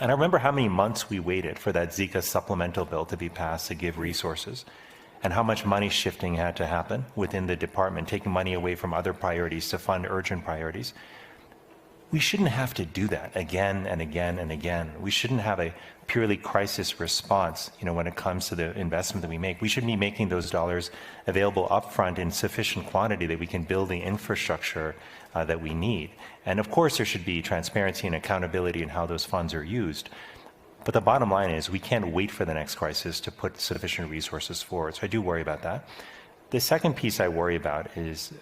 And I remember how many months we waited for that Zika supplemental bill to be passed to give resources, and how much money shifting had to happen within the department, taking money away from other priorities to fund urgent priorities. We shouldn't have to do that again and again and again. We shouldn't have a purely crisis response, you know, when it comes to the investment that we make. We should be making those dollars available upfront in sufficient quantity that we can build the infrastructure that we need. And of course, there should be transparency and accountability in how those funds are used. But the bottom line is we can't wait for the next crisis to put sufficient resources forward. So I do worry about that. The second piece I worry about is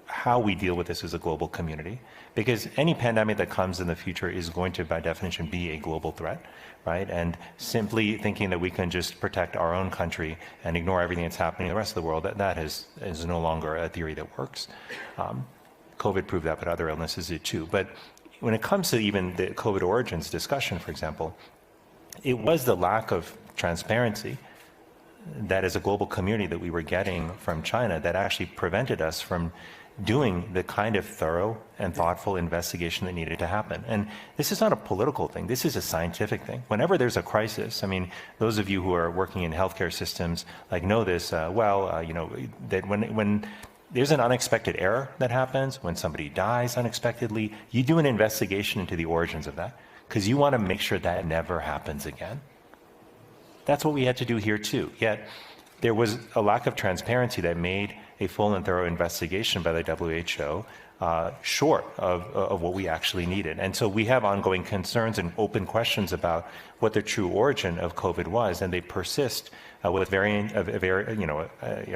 how we deal with this as a global community, because any pandemic that comes in the future is going to, by definition, be a global threat, right? And simply thinking that we can just protect our own country and ignore everything that's happening in the rest of the world, that is no longer a theory that works. COVID proved that, but other illnesses did too. But when it comes to even the COVID origins discussion, for example, it was the lack of transparency that as a global community that we were getting from China that actually prevented us from doing the kind of thorough and thoughtful investigation that needed to happen. And this is not a political thing. This is a scientific thing. Whenever there's a crisis, I mean, those of you who are working in healthcare systems know this you know, that when there's an unexpected error that happens, when somebody dies unexpectedly, you do an investigation into the origins of that because you want to make sure that never happens again. That's what we had to do here too. Yet there was a lack of transparency that made a full and thorough investigation by the WHO short of what we actually needed. And so we have ongoing concerns and open questions about what the true origin of COVID was, and they persist with a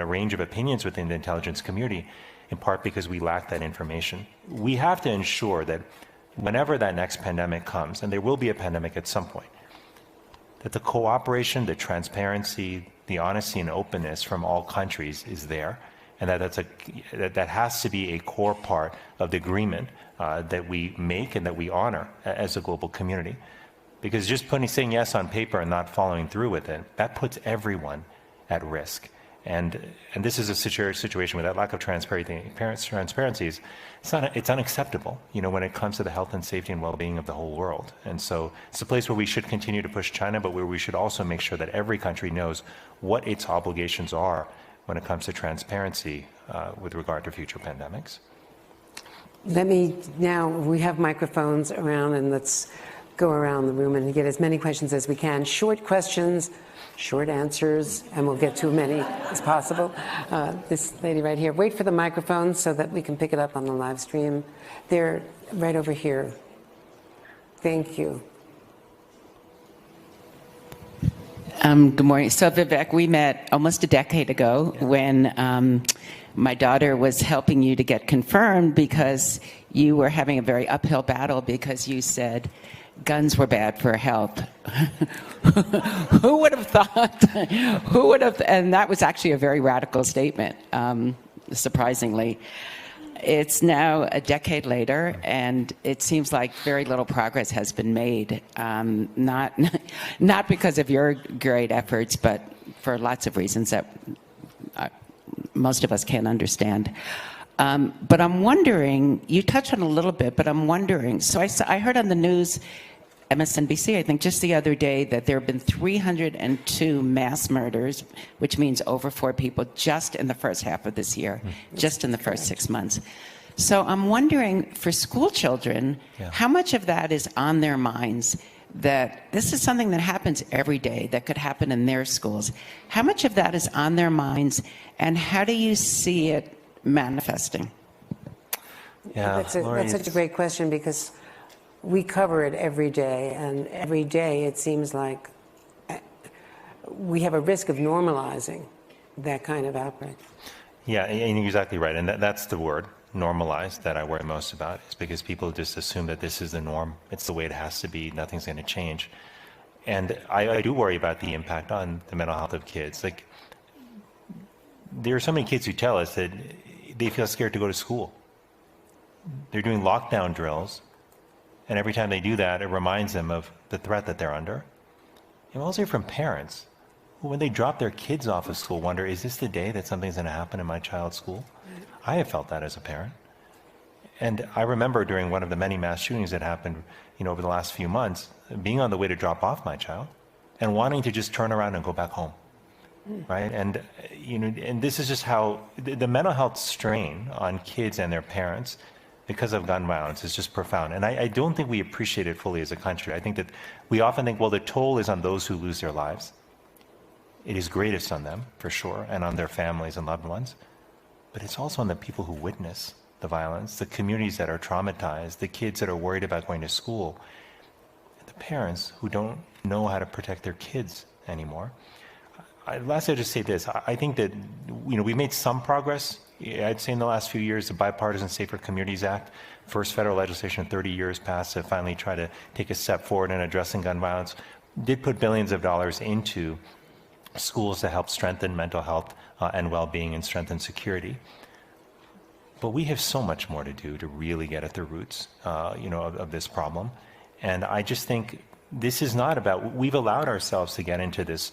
range of opinions within the intelligence community, in part because we lack that information. We have to ensure that whenever that next pandemic comes, and there will be a pandemic at some point, that the cooperation, the transparency, the honesty and openness from all countries is there, and that has to be a core part of the agreement that we make and that we honor as a global community. Because just saying yes on paper and not following through with it, that puts everyone at risk. And this is a situation where that lack of transparency is it's unacceptable, you know, when it comes to the health and safety and well-being of the whole world. And so it's a place where we should continue to push China, but where we should also make sure that every country knows what its obligations are when it comes to transparency with regard to future pandemics. We have microphones around, and let's go around the room and get as many questions as we can. Short questions, short answers, and we'll get to as many as possible. This lady right here, wait for the microphone so that we can pick it up on the live stream. They're right over here. Thank you. Good morning. So Vivek, we met almost a decade ago when my daughter was helping you to get confirmed because you were having a very uphill battle because you said guns were bad for health. Who would have thought? Who would have? And that was actually a very radical statement, surprisingly. It's now a decade later, and it seems like very little progress has been made. Not because of your great efforts, but for lots of reasons that most of us can't understand. But I'm wondering, you touched on a little bit, but I'm wondering, so I heard on the news MSNBC, I think just the other day, that there have been 302 mass murders, which means over 4 people just in the first half of this year, just in the first 6 months. So I'm wondering, for school children, how much of that is on their minds, that this is something that happens every day, that could happen in their schools. How much of that is on their minds, and how do you see it manifesting? Yeah, That's such a great question, because we cover it every day, and every day it seems like we have a risk of normalizing that kind of outbreak. Yeah, and you're exactly right, and that's the word, normalized, that I worry most about, is because people just assume that this is the norm. It's the way it has to be. Nothing's going to change. And I do worry about the impact on the mental health of kids. Like, there are so many kids who tell us that they feel scared to go to school. They're doing lockdown drills, and every time they do that, it reminds them of the threat that they're under. And we also hear from parents who, when they drop their kids off of school, wonder, is this the day that something's going to happen in my child's school? I have felt that as a parent. And I remember during one of the many mass shootings that happened, over the last few months, being on the way to drop off my child and wanting to just turn around and go back home. Right? And, and this is just how the mental health strain on kids and their parents because of gun violence is just profound. And I don't think we appreciate it fully as a country. I think that we often think, well, the toll is on those who lose their lives. It is greatest on them, for sure, and on their families and loved ones. But it's also on the people who witness the violence, the communities that are traumatized, the kids that are worried about going to school, and the parents who don't know how to protect their kids anymore. Lastly, I'll just say this. I think that, we've made some progress. I'd say in the last few years, the Bipartisan Safer Communities Act, first federal legislation in 30 years passed to finally try to take a step forward in addressing gun violence, did put billions of dollars into schools to help strengthen mental health and well-being and strengthen security. But we have so much more to do to really get at the roots, of this problem. And I just think this is not about, we've allowed ourselves to get into this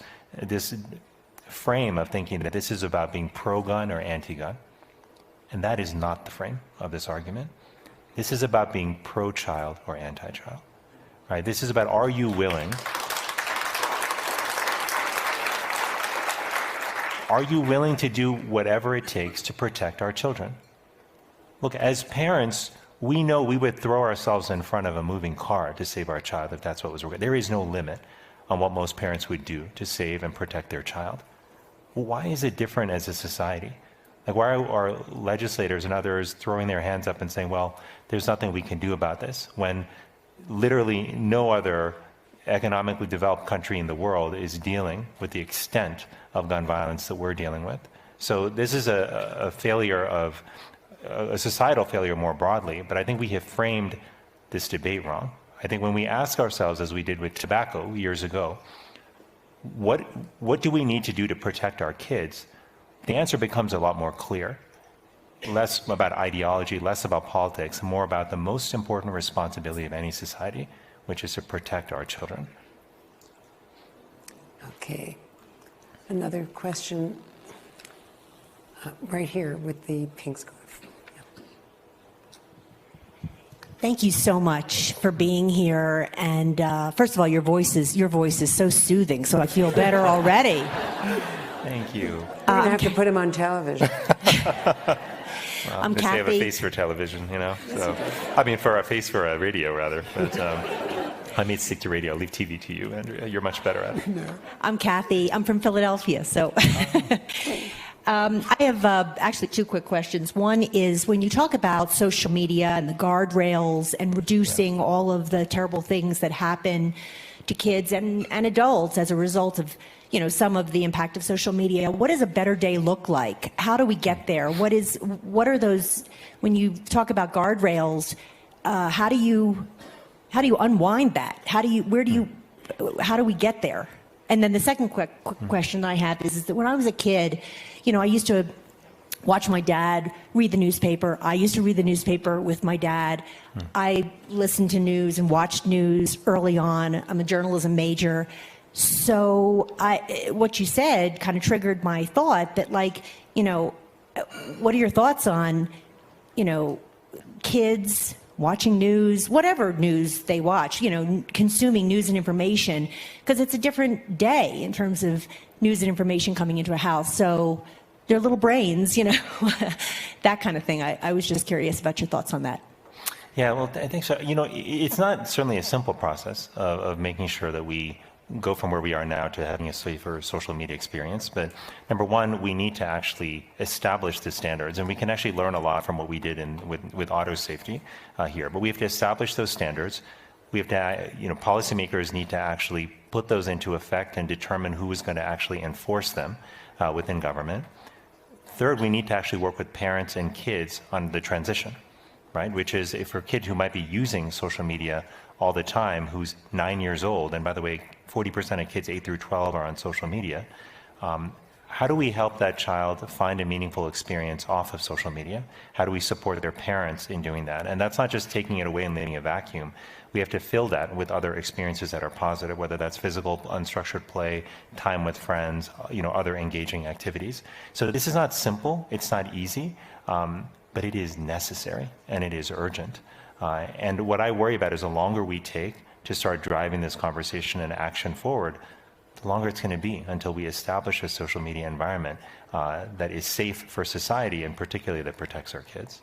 frame of thinking that this is about being pro-gun or anti-gun. And that is not the frame of this argument. This is about being pro-child or anti-child. Right? This is about, are you willing to do whatever it takes to protect our children? Look, as parents, we know we would throw ourselves in front of a moving car to save our child if that's what was required. There is no limit on what most parents would do to save and protect their child. Well, why is it different as a society? Like, why are legislators and others throwing their hands up and saying, well, there's nothing we can do about this, when literally no other economically developed country in the world is dealing with the extent of gun violence that we're dealing with? So this is a failure of a societal failure more broadly, but I think we have framed this debate wrong. I think when we ask ourselves, as we did with tobacco years ago, what do we need to do to protect our kids? The answer becomes a lot more clear. Less about ideology, less about politics, more about the most important responsibility of any society, which is to protect our children. Okay. Another question right here with the pink scarf. Thank you so much for being here. And first of all, your voice is so soothing, so I feel better already. Thank you. We're going to have to put him on television. Well, I'm they have a Kathy. face for television, So, I mean, for a face for a radio, rather. But I may stick to radio. I'll leave TV to you, Andrea. You're much better at it. No. I'm Kathy. I'm from Philadelphia, so. I have actually two quick questions. One is, when you talk about social media and the guardrails and reducing all of the terrible things that happen to kids and adults as a result of, some of the impact of social media, what does a better day look like? How do we get there? What are those, when you talk about guardrails, how do you unwind that? How do we get there? And then the second quick question I have is that when I was a kid, I used to watch my dad read the newspaper. I used to read the newspaper with my dad. I listened to news and watched news early on. I'm a journalism major. So what you said kind of triggered my thought that, what are your thoughts on, kids watching news, whatever news they watch, consuming news and information, because it's a different day in terms of news and information coming into a house. So their little brains, that kind of thing. I was just curious about your thoughts on that. Yeah, well, I think so. It's not certainly a simple process of making sure that we go from where we are now to having a safer social media experience. But number one, we need to actually establish the standards, and we can actually learn a lot from what we did with auto safety here. But we have to establish those standards. We have to, policymakers need to actually put those into effect and determine who is going to actually enforce them within government. Third, we need to actually work with parents and kids on the transition, right? Which is, if for a kid who might be using social media all the time, who's 9 years old, and by the way, 40% of kids 8 through 12 are on social media, how do we help that child find a meaningful experience off of social media? How do we support their parents in doing that? And that's not just taking it away and leaving a vacuum. We have to fill that with other experiences that are positive, whether that's physical, unstructured play, time with friends, other engaging activities. So this is not simple, it's not easy, but it is necessary and it is urgent. And what I worry about is the longer we take to start driving this conversation and action forward, the longer it's going to be until we establish a social media environment that is safe for society, and particularly that protects our kids.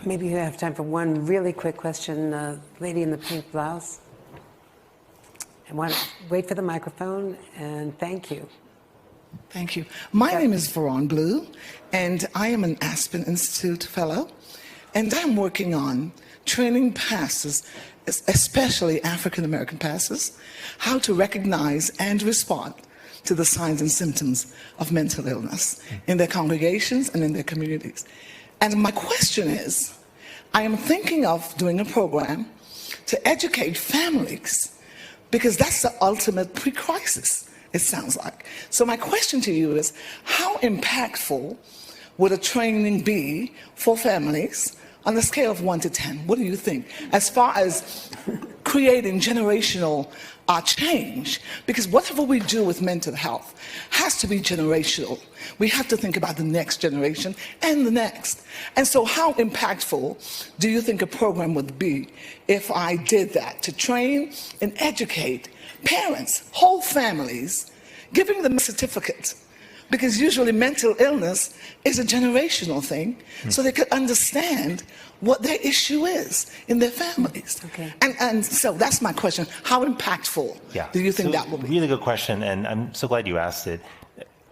Maybe you have time for one really quick question. Lady in the pink blouse. And wait for the microphone, and thank you. Thank you. My name is Veron Blue, and I am an Aspen Institute fellow, and I'm working on training pastors, especially African American pastors, how to recognize and respond to the signs and symptoms of mental illness in their congregations and in their communities. And my question is, I am thinking of doing a program to educate families, because that's the ultimate pre-crisis, it sounds like. So my question to you is, how impactful would a training be for families on a scale of 1 to 10? What do you think, as far as creating generational change? Because whatever we do with mental health has to be generational. We have to think about the next generation and the next. And so how impactful do you think a program would be if I did that, to train and educate parents, whole families, giving them a certificate? Because usually mental illness is a generational thing, so they could understand what their issue is in their families. Okay. And so that's my question. How impactful do you think that will be? Really good question, and I'm so glad you asked it.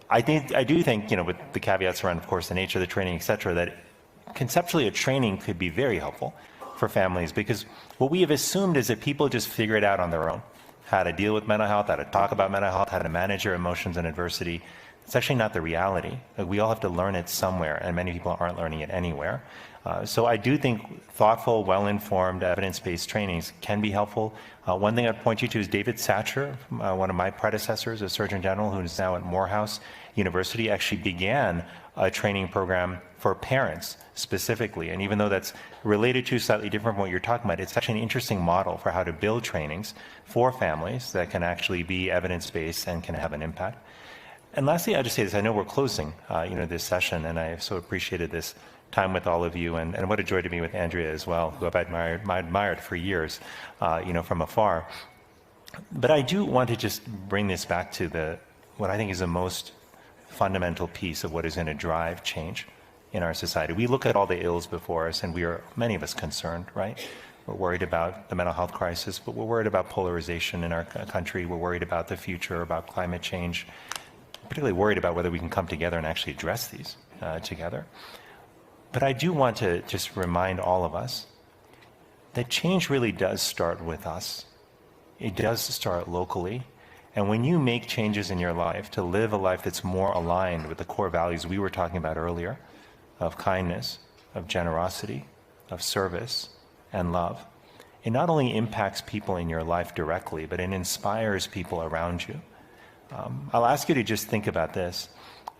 I do think, with the caveats around, of course, the nature of the training, et cetera, that conceptually a training could be very helpful for families, because what we have assumed is that people just figure it out on their own. How to deal with mental health, how to talk about mental health, how to manage your emotions and adversity. It's actually not the reality. We all have to learn it somewhere, and many people aren't learning it anywhere. So I do think thoughtful, well-informed, evidence-based trainings can be helpful. One thing I'd point you to is David Satcher, one of my predecessors as Surgeon General, who is now at Morehouse University, actually began a training program for parents specifically. And even though that's related to slightly different from what you're talking about, it's actually an interesting model for how to build trainings for families that can actually be evidence-based and can have an impact. And lastly, I'll just say this. I know we're closing, this session, and I so appreciated this time with all of you, and what a joy to be with Andrea as well, who I've admired for years, from afar. But I do want to just bring this back to what I think is the most fundamental piece of what is going to drive change in our society. We look at all the ills before us, and many of us concerned, right? We're worried about the mental health crisis, but we're worried about polarization in our country. We're worried about the future, about climate change. Particularly worried about whether we can come together and actually address these together. But I do want to just remind all of us that change really does start with us. It does start locally. And when you make changes in your life to live a life that's more aligned with the core values we were talking about earlier, of kindness, of generosity, of service, and love, it not only impacts people in your life directly, but it inspires people around you. I'll ask you to just think about this.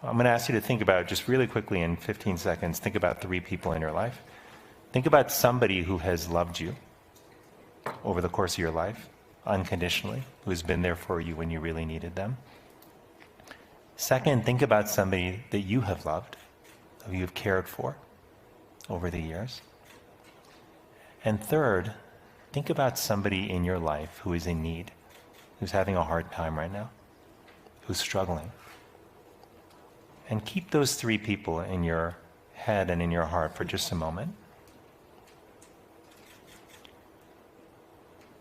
I'm going to ask you to think about, just really quickly in 15 seconds, think about 3 people in your life. Think about somebody who has loved you over the course of your life, unconditionally, who has been there for you when you really needed them. Second, think about somebody that you have loved, who you've cared for over the years. And third, think about somebody in your life who is in need, who's having a hard time right now, who's struggling. And keep those three people in your head and in your heart for just a moment.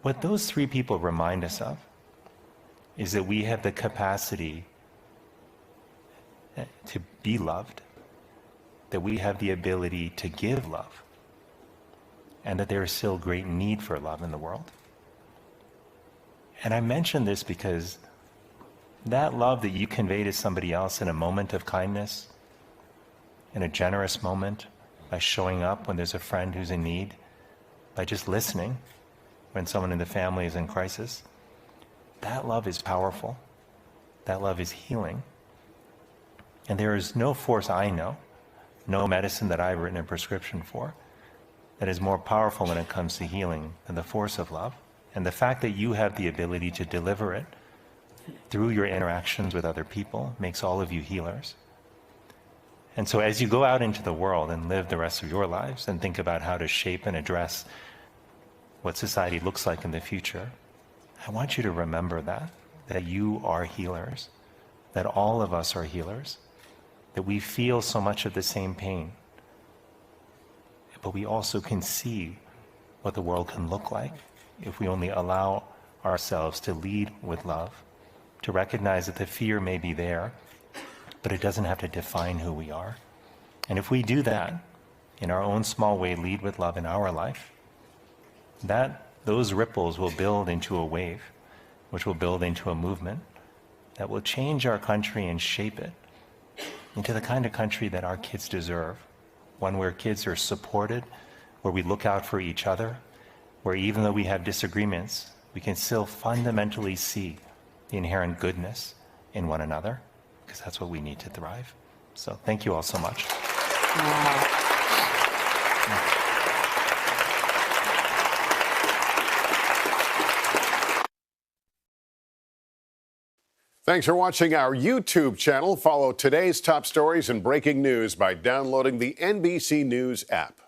What those three people remind us of is that we have the capacity to be loved, that we have the ability to give love, and that there is still great need for love in the world. And I mention this because that love that you convey to somebody else in a moment of kindness, in a generous moment, by showing up when there's a friend who's in need, by just listening when someone in the family is in crisis, that love is powerful. That love is healing. And there is no force I know, no medicine that I've written a prescription for, that is more powerful when it comes to healing than the force of love. And the fact that you have the ability to deliver it through your interactions with other people makes all of you healers. And so as you go out into the world and live the rest of your lives and think about how to shape and address what society looks like in the future, I want you to remember that you are healers, that all of us are healers, that we feel so much of the same pain, but we also can see what the world can look like if we only allow ourselves to lead with love, to recognize that the fear may be there, but it doesn't have to define who we are. And if we do that, in our own small way, lead with love in our life, those ripples will build into a wave, which will build into a movement that will change our country and shape it into the kind of country that our kids deserve. One where kids are supported, where we look out for each other, where even though we have disagreements, we can still fundamentally see the inherent goodness in one another, because that's what we need to thrive. So thank you all so much. Thanks for watching our YouTube channel. Follow today's top stories and breaking news by downloading the NBC News app.